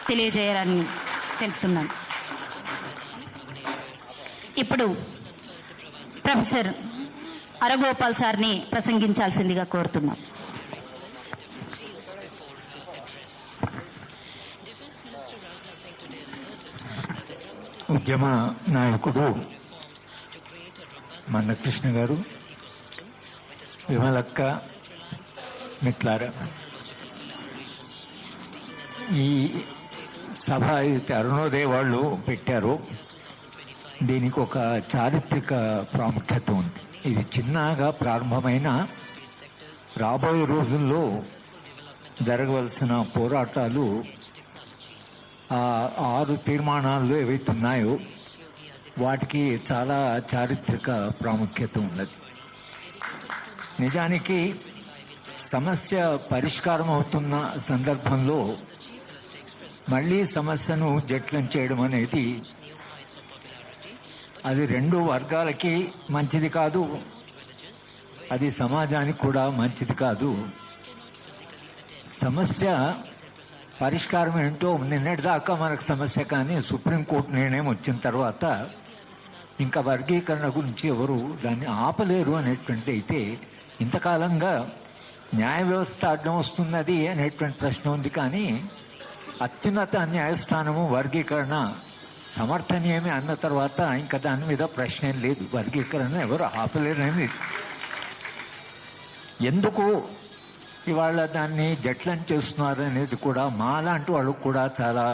తెలియజేయాలని తెలుపుతున్నాను. ఇప్పుడు ప్రొఫెసర్ అరగోపాల్ సార్ని ప్రసంగించాల్సిందిగా కోరుతున్నాం. ఉద్యమ నాయకుడు మందకృష్ణ గారు, విమలక్క, మిత్లారా, ఈ సభ అయితే అరుణోదయ వాళ్ళు పెట్టారు. దీనికి ఒక చారిత్రక ప్రాముఖ్యత ఉంది. ఇది చిన్నగా ప్రారంభమైన రాబోయే రోజుల్లో జరగవలసిన పోరాటాలు, ఆ 6 తీర్మానాలు ఏవైతే ఉన్నాయో వాటికి చాలా చారిత్రక ప్రాముఖ్యత ఉన్నది. నిజానికి సమస్య పరిష్కారం అవుతున్న సందర్భంలో మళ్ళీ సమస్యను జట్లం చేయడం అనేది అది 2 వర్గాలకి మంచిది కాదు, అది సమాజానికి కూడా మంచిది కాదు. సమస్య పరిష్కారం ఏంటో నిన్నటిదాకా మనకు సమస్య, కానీ సుప్రీంకోర్టు నిర్ణయం వచ్చిన తర్వాత ఇంకా వర్గీకరణ గురించి ఎవరు దాన్ని ఆపలేరు అనేటువంటి అయితే, ఇంతకాలంగా న్యాయ వ్యవస్థ అడ్డం వస్తున్నది అనేటువంటి ప్రశ్న ఉంది. కానీ అత్యున్నత న్యాయస్థానము వర్గీకరణ సమర్థనీయమే అన్న తర్వాత ఇంకా దాని మీద ప్రశ్న ఏం లేదు. వర్గీకరణ ఎవరు ఆపలేరని. ఎందుకు ఇవాళ దాన్ని జట్లం చేస్తున్నారు అనేది కూడా మాలాంటి వాళ్ళకు కూడా చాలా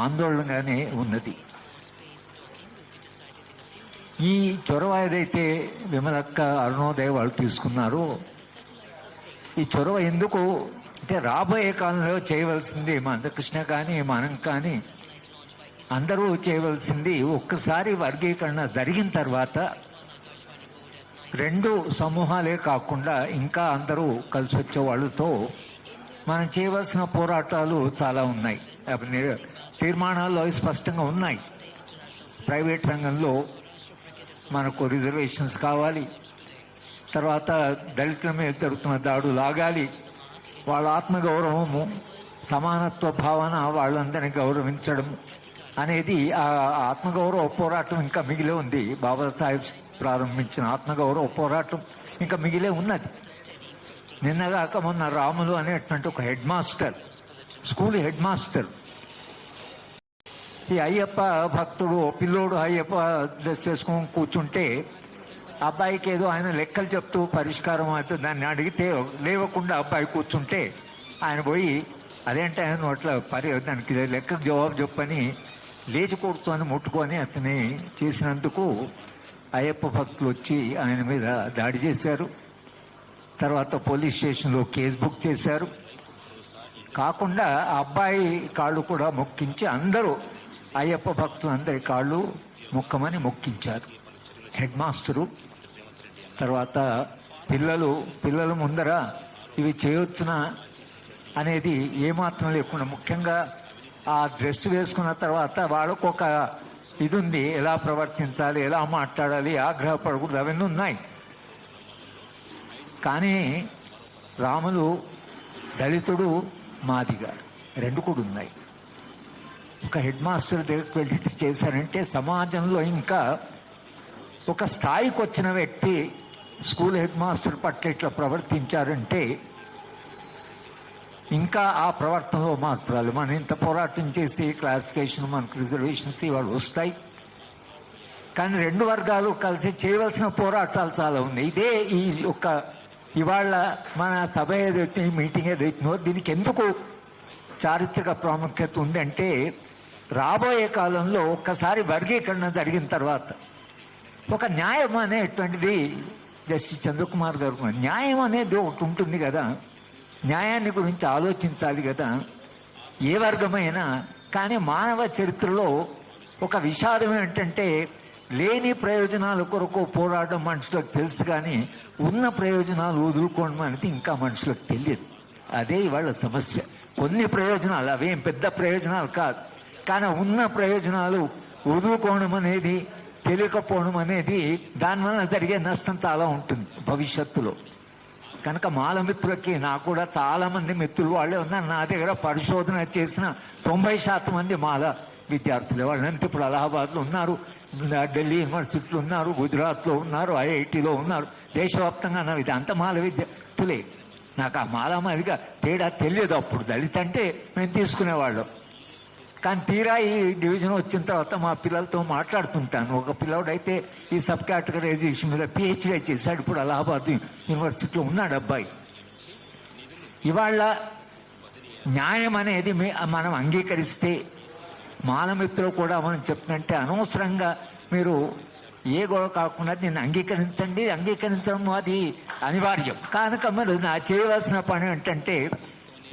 ఆందోళనగానే ఉన్నది. ఈ చొరవ ఏదైతే విమలక్క, అరుణోదయ వాళ్ళు తీసుకున్నారో, ఈ చొరవ ఎందుకు అంటే రాబోయే కాలంలో చేయవలసింది మందకృష్ణ కానీ మనం కానీ అందరూ చేయవలసింది, ఒక్కసారి వర్గీకరణ జరిగిన తర్వాత 2 సమూహాలే కాకుండా ఇంకా అందరూ కలిసి వచ్చే వాళ్ళతో మనం చేయవలసిన పోరాటాలు చాలా ఉన్నాయి. తీర్మానాల్లో స్పష్టంగా ఉన్నాయి. ప్రైవేట్ రంగంలో మనకు రిజర్వేషన్స్ కావాలి, తర్వాత దళితుల మీద జరుగుతున్న దాడులు ఆగాలి, వాళ్ళ ఆత్మగౌరవము, సమానత్వ భావన, వాళ్ళందరినీ గౌరవించడం అనేది ఆ ఆత్మగౌరవ పోరాటం ఇంకా మిగిలే ఉంది. బాబాసాహెబ్ ప్రారంభించిన ఆత్మగౌరవ పోరాటం ఇంకా మిగిలే ఉన్నది. నిన్నగాక మొన్న రాములు అనేటువంటి ఒక head master, school head master, ఈ అయ్యప్ప భక్తుడు పిల్లోడు అయ్యప్ప డ్రెస్ చేసుకొని కూర్చుంటే అబ్బాయికి ఏదో ఆయన లెక్కలు చెప్తూ పరిష్కారం అవుతుంది దాన్ని అడిగితే లేవకుండా అబ్బాయి కూర్చుంటే ఆయన పోయి అదేంటే ఆయన అట్లా దానికి లెక్కకు జవాబు చెప్పని లేచి కూర్చొని ముట్టుకొని అతని చేసినందుకు అయ్యప్ప భక్తులు వచ్చి ఆయన మీద దాడి చేశారు. తర్వాత పోలీస్ స్టేషన్లో కేసు బుక్ చేశారు. కాకుండా ఆ అబ్బాయి కాళ్ళు కూడా మొక్కించి అందరూ అయ్యప్ప భక్తులు అందరి కాళ్ళు మొక్కమని మొక్కించారు హెడ్ మాస్టరు. తర్వాత పిల్లల ముందర ఇవి చేయొచ్చునా అనేది ఏమాత్రం లేకుండా, ముఖ్యంగా ఆ డ్రెస్ వేసుకున్న తర్వాత వాళ్ళకు ఒక ఇది ఉంది, ఎలా ప్రవర్తించాలి, ఎలా మాట్లాడాలి, ఆగ్రహపడకూడదు, అవన్నీ ఉన్నాయి. కానీ రాములు దళితుడు, మాదిగా 2 కూడా ఉన్నాయి. ఒక హెడ్ మాస్టర్ దగ్గరికి వెళ్ళి చేశారంటే సమాజంలో ఇంకా ఒక స్థాయికి వచ్చిన వ్యక్తి స్కూల్ హెడ్ మాస్టర్ పట్ల ఇట్లా ప్రవర్తించారంటే ఇంకా ఆ ప్రవర్తనలో మార్పురాలు. మనం ఇంత పోరాటం చేసి క్లాసిఫికేషన్, మనకు రిజర్వేషన్స్ ఇవాళ వస్తాయి, కానీ 2 వర్గాలు కలిసి చేయవలసిన పోరాటాలు చాలా ఉన్నాయి. ఇదే ఈ యొక్క ఇవాళ మన సభ ఏదైతే మీటింగ్ ఏదైతుందో దీనికి ఎందుకు చారిత్రక ప్రాముఖ్యత ఉంది అంటే, రాబోయే కాలంలో ఒక్కసారి వర్గీకరణ జరిగిన తర్వాత ఒక న్యాయం అనేటువంటిది, జస్టిస్ చంద్రకుమార్ గారు, న్యాయం అనేది ఒకటి ఉంటుంది కదా, న్యాయాన్ని గురించి ఆలోచించాలి కదా ఏ వర్గమైనా. కానీ మానవ చరిత్రలో ఒక విషాదం ఏంటంటే, లేని ప్రయోజనాల కొరకు పోరాటం మనుషులకు తెలుసు, కానీ ఉన్న ప్రయోజనాలు వదులుకోవడం అనేది ఇంకా మనుషులకు తెలియదు. అదే ఇవాళ సమస్య. కొన్ని ప్రయోజనాలు, అవేం పెద్ద ప్రయోజనాలు కాదు, కానీ ఉన్న ప్రయోజనాలు వదులుకోవడం అనేది, తెలియకపోవడం అనేది, దానివల్ల జరిగే నష్టం చాలా ఉంటుంది భవిష్యత్తులో. కనుక మాల మిత్రులకి నాకు కూడా చాలా మంది మిత్రులు వాళ్ళే ఉన్నారు. నా దగ్గర పరిశోధన చేసిన 90% మంది మాల విద్యార్థులు. వాళ్ళంతా ఇప్పుడు అలహాబాద్లో ఉన్నారు, ఢిల్లీ యూనివర్సిటీలో ఉన్నారు, గుజరాత్లో ఉన్నారు, ఐఐటిలో ఉన్నారు, దేశవ్యాప్తంగా నా ఇది అంత మాల విద్యార్థులే. నాకు ఆ మాల మాదిగా తేడా తెలియదు. అప్పుడు దళిత అంటే మేము తీసుకునేవాళ్ళం. కానీ తీరా ఈ డివిజన్ వచ్చిన తర్వాత మా పిల్లలతో మాట్లాడుతుంటాను. ఒక పిల్లవాడైతే ఈ సబ్ కేటగరైజేషన్ మీద పిహెచ్డీ చేశాడు, ఇప్పుడు అలహాబాద్ యూనివర్సిటీలో ఉన్నాడు అబ్బాయి. ఇవాళ న్యాయం అనేది మనం అంగీకరిస్తే, మానమిత్రులు కూడా మనం చెప్పినట్టే అనవసరంగా మీరు ఏ గొడవ కాకుండా దీన్ని అంగీకరించడం అది అనివార్యం. కనుక మరి నా చేయవలసిన పని ఏంటంటే,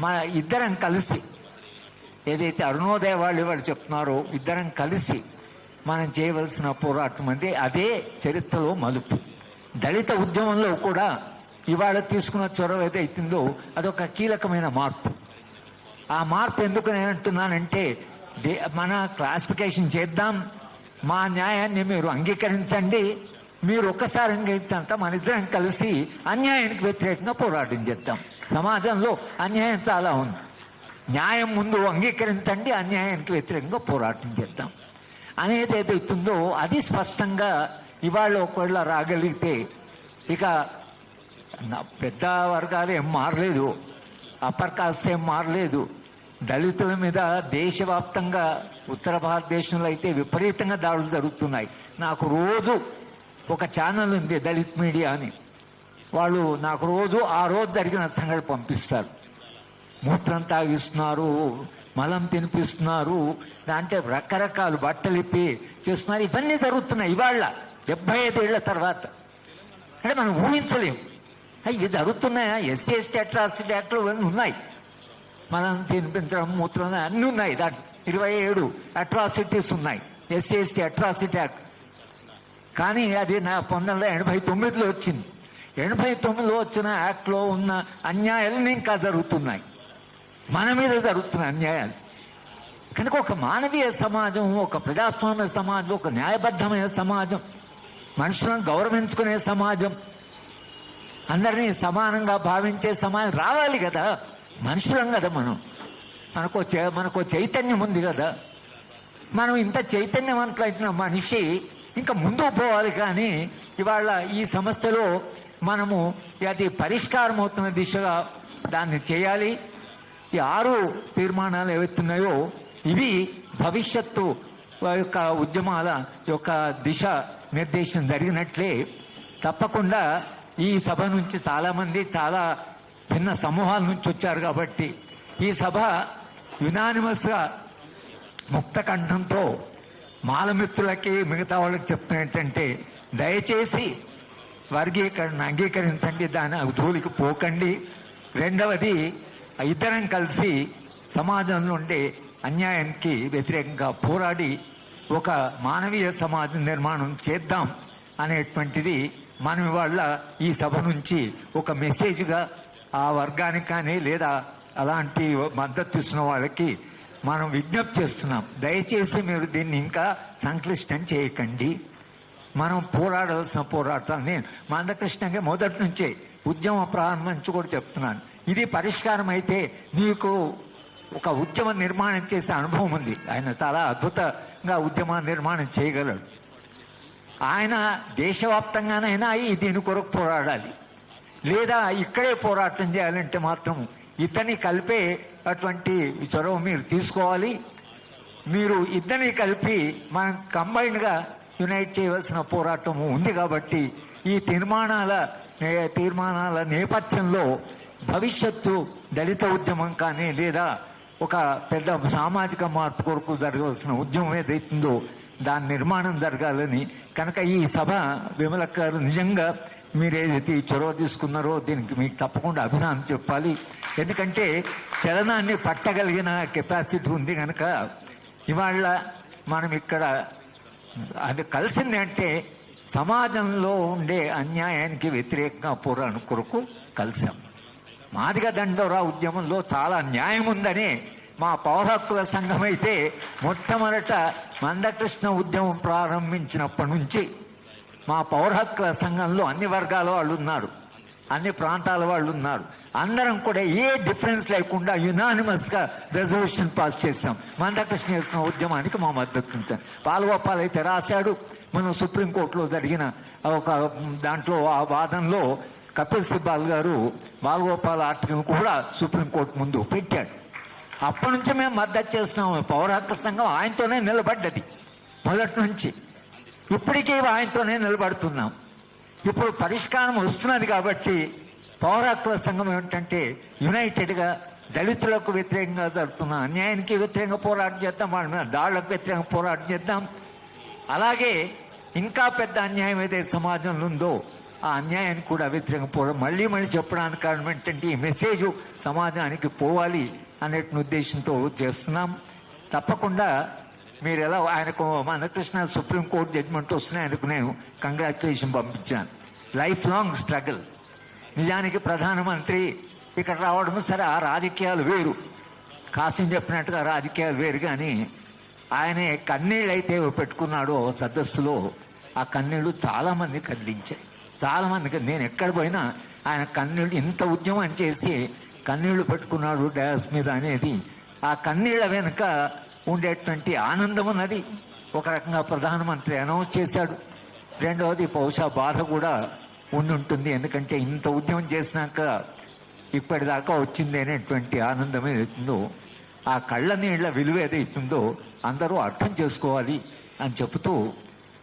మన ఇద్దరం కలిసి ఏదైతే అరుణోదయ వాళ్ళు చెప్తున్నారో, ఇద్దరం కలిసి మనం చేయవలసిన పోరాటం అంటే అదే చరిత్రలో మలుపు. దళిత ఉద్యమంలో కూడా ఇవాళ తీసుకున్న చొరవ ఏదైతుందో అదొక కీలకమైన మార్పు. ఆ మార్పు ఎందుకు నేను అంటున్నానంటే, మన క్లాసిఫికేషన్ చేద్దాం, మా న్యాయాన్ని మీరు అంగీకరించండి, మీరు ఒక్కసారి అంగీకరించంటే మన ఇద్దరం కలిసి అన్యాయానికి వ్యతిరేకంగా పోరాటం చేద్దాం. సమాజంలో అన్యాయం చాలా ఉంది, న్యాయం ముందు అంగీకరించండి, అన్యాయానికి వ్యతిరేకంగా పోరాటం చేద్దాం అనేది ఏదైతుందో అది స్పష్టంగా ఇవాళ ఒకవేళ రాగలిగితే, ఇక పెద్ద వర్గాలు ఏం మారలేదు, అప్పర్ కాస్ట్ ఏం మారలేదు. దళితుల మీద దేశవ్యాప్తంగా ఉత్తర భారతదేశంలో అయితే విపరీతంగా దాడులు జరుగుతున్నాయి. నాకు రోజు ఒక ఛానల్ ఉంది దళిత్ మీడియా అని, వాళ్ళు నాకు రోజు ఆ రోజు జరిగిన సంగతి పంపిస్తారు. మూత్రం తాగిస్తున్నారు, మలం తినిపిస్తున్నారు, దాంట్లో రకరకాలు బట్టలు ఇప్పి చేస్తున్నారు. ఇవన్నీ జరుగుతున్నాయి ఇవాళ 75 ఏళ్ల తర్వాత. అంటే మనం ఊహించలేము ఇవి జరుగుతున్నాయా. ఎస్సీ ఎస్టీ అట్రాసిటీ యాక్ట్లు ఇవన్నీ ఉన్నాయి, మనం తినిపించడం, మూత్రం అన్నీ ఉన్నాయి. దాంట్లో 27 అట్రాసిటీస్ ఉన్నాయి, ఎస్సీ ఎస్టీ అట్రాసిటీ యాక్ట్. కానీ అది 1989లో వచ్చింది. 89లో వచ్చిన యాక్ట్లో ఉన్న అన్యాయాలు ఇంకా జరుగుతున్నాయి, మన మీద జరుగుతున్న అన్యాయాలు. కనుక ఒక మానవీయ సమాజం, ఒక ప్రజాస్వామ్య సమాజం, ఒక న్యాయబద్ధమైన సమాజం, మనుషులను గౌరవించుకునే సమాజం, అందరినీ సమానంగా భావించే సమాజం రావాలి కదా. మనుషులం కదా మనం, మనకు చైతన్యం ఉంది కదా. మనం ఇంత చైతన్యవంతులైన మనిషి ఇంకా ముందుకు పోవాలి. కానీ ఇవాళ ఈ సమస్యలో మనము అది పరిష్కారం అవుతున్న దిశగా దాన్ని చేయాలి. ఈ 6 తీర్మానాలు ఏవైతున్నాయో ఇవి భవిష్యత్తు యొక్క ఉద్యమాల యొక్క దిశ నిర్దేశం జరిగినట్లే. తప్పకుండా ఈ సభ నుంచి చాలామంది చాలా భిన్న సమూహాల నుంచి వచ్చారు కాబట్టి ఈ సభ యునానిమస్గా ముక్త కంఠంతో మాలమిత్రులకి మిగతా వాళ్ళకి చెప్తున్నా ఏంటంటే, దయచేసి వర్గీకరణ అంగీకరించండి, దాని జోలికి పోకండి. రెండవది, ఇద్దరం కలిసి సమాజంలో ఉండే అన్యాయానికి వ్యతిరేకంగా పోరాడి ఒక మానవీయ సమాజ నిర్మాణం చేద్దాం అనేటువంటిది మనం ఇవాళ ఈ సభ నుంచి ఒక మెసేజ్గా ఆ వర్గానికి కానీ లేదా అలాంటి మద్దతు ఇస్తున్న వాళ్ళకి మనం విజ్ఞప్తి చేస్తున్నాం. దయచేసి మీరు దీన్ని ఇంకా సంక్లిష్టం చేయకండి. మనం పోరాడాల్సిన పోరాటాలు నేను మందకృష్ణకి మొదటి నుంచే ఉద్యమ ప్రారంభం నుంచి కూడా చెప్తున్నాను. ఇది పరిష్కారం అయితే నీకు ఒక ఉద్యమ నిర్మాణం చేసే అనుభవం ఉంది. ఆయన చాలా అద్భుతంగా ఉద్యమ నిర్మాణం చేయగలడు. ఆయన దేశవ్యాప్తంగానైనా దీని కొరకు పోరాడాలి, లేదా ఇక్కడే పోరాటం చేయాలంటే మాత్రం ఇద్దరిని కలిపే అటువంటి చొరవ మీరు తీసుకోవాలి. మీరు ఇద్దరిని కలిపి మనం కంబైన్డ్గా యునైట్ చేయవలసిన పోరాటం ఉంది. కాబట్టి ఈ తీర్మానాల నేపథ్యంలో భవిష్యత్తు దళిత ఉద్యమం కానీ లేదా ఒక పెద్ద సామాజిక మార్పు కొరకు జరగవలసిన ఉద్యమం ఏదైతుందో దాని నిర్మాణం జరగాలని. కనుక ఈ సభ విమలక్క గారు నిజంగా మీరు ఏదైతే ఈ చొరవ తీసుకున్నారో దీనికి మీకు తప్పకుండా అభినందన చెప్పాలి. ఎందుకంటే చలనాన్ని పట్టగలిగిన కెపాసిటీ ఉంది. కనుక ఇవాళ మనం ఇక్కడ అది కలిసింది అంటే సమాజంలో ఉండే అన్యాయానికి వ్యతిరేకంగా పోరాటం కొరకు కలిసాం. మాదిగ దండోరా ఉద్యమంలో చాలా న్యాయం ఉందని మా పౌర హక్కుల సంఘం అయితే మొట్టమొదట మందకృష్ణ ఉద్యమం ప్రారంభించినప్పటి నుంచి మా పౌర హక్కుల సంఘంలో అన్ని వర్గాల వాళ్ళు ఉన్నారు. అన్ని ప్రాంతాల వాళ్ళు ఉన్నారు. అందరం కూడా ఏ డిఫరెన్స్ లేకుండా యునానిమస్ గా రెజల్యూషన్ పాస్ చేశాం. మందకృష్ణ చేసిన ఉద్యమానికి మా మద్దతు ఉంటుంది. బాలగోపాల్ అయితే రాశాడు. మనం సుప్రీంకోర్టులో జరిగిన ఒక దాంట్లో ఆ వాదనలో కపిల్ సిబాల్ గారు బాలగోపాల్ ఆర్టికల్ కూడా సుప్రీంకోర్టు ముందు పెట్టాడు. అప్పటి నుంచి మేము మద్దతు చేస్తున్నాము. పౌర హక్కుల సంఘం ఆయనతోనే నిలబడ్డది మొదటి నుంచి. ఇప్పటికీ ఆయనతోనే నిలబడుతున్నాం. ఇప్పుడు పరిష్కారం వస్తున్నది కాబట్టి పౌర హక్కుల సంఘం ఏమిటంటే యునైటెడ్గా దళితులకు వ్యతిరేకంగా జరుగుతున్న అన్యాయానికి వ్యతిరేకంగా పోరాటం చేద్దాం, వాళ్ళ మీద దాడులకు వ్యతిరేకంగా పోరాటం చేద్దాం. అలాగే ఇంకా పెద్ద అన్యాయం ఏదైతే సమాజంలో ఉందో ఆ అన్యాయానికి కూడా వ్యతిరేకంగా పోవడం. మళ్ళీ చెప్పడానికి కారణం ఏంటంటే ఈ మెసేజ్ సమాజానికి పోవాలి అనే ఉద్దేశంతో చేస్తున్నాం. తప్పకుండా మీరు ఎలా ఆయనకు మందకృష్ణ సుప్రీంకోర్టు జడ్జిమెంట్ వస్తున్నాయి, ఆయనకు నేను కంగ్రాచులేషన్ పంపించాను. Life long struggle. నిజానికి ప్రధానమంత్రి ఇక్కడ రావడం సరే, ఆ రాజకీయాలు వేరు, కాసిం చెప్పినట్టుగా రాజకీయాలు వేరు. కానీ ఆయన కన్నీళ్ళు అయితే పెట్టుకున్నాడో సదస్సులో, ఆ కన్నీళ్లు చాలా మంది కదిలించాయి. చాలా మందికి నేను ఎక్కడ పోయినా ఆయన కన్నీళ్ళు, ఇంత ఉద్యమం చేసి కన్నీళ్లు పెట్టుకున్నాడు డయాస్ మీద అనేది, ఆ కన్నీళ్ల వెనుక ఉండేటువంటి ఆనందం అన్నది ఒక రకంగా ప్రధానమంత్రి అనౌన్స్ చేశాడు. రెండవది బహుశా బాధ కూడా ఉండి ఉంటుంది. ఎందుకంటే ఇంత ఉద్యమం చేసినాక ఇప్పటిదాకా వచ్చింది అనేటువంటి ఆనందం ఏదైతుందో, ఆ కళ్ళ నీళ్ల విలువ ఏదైతుందో అందరూ అర్థం చేసుకోవాలి అని చెబుతూ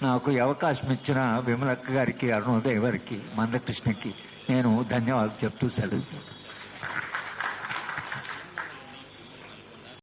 నాకు ఈ అవకాశం ఇచ్చిన విమలక్క గారికి, అరుణోదయ్ గారికి, మందకృష్ణకి నేను ధన్యవాదాలు చెప్తూ సెలవు.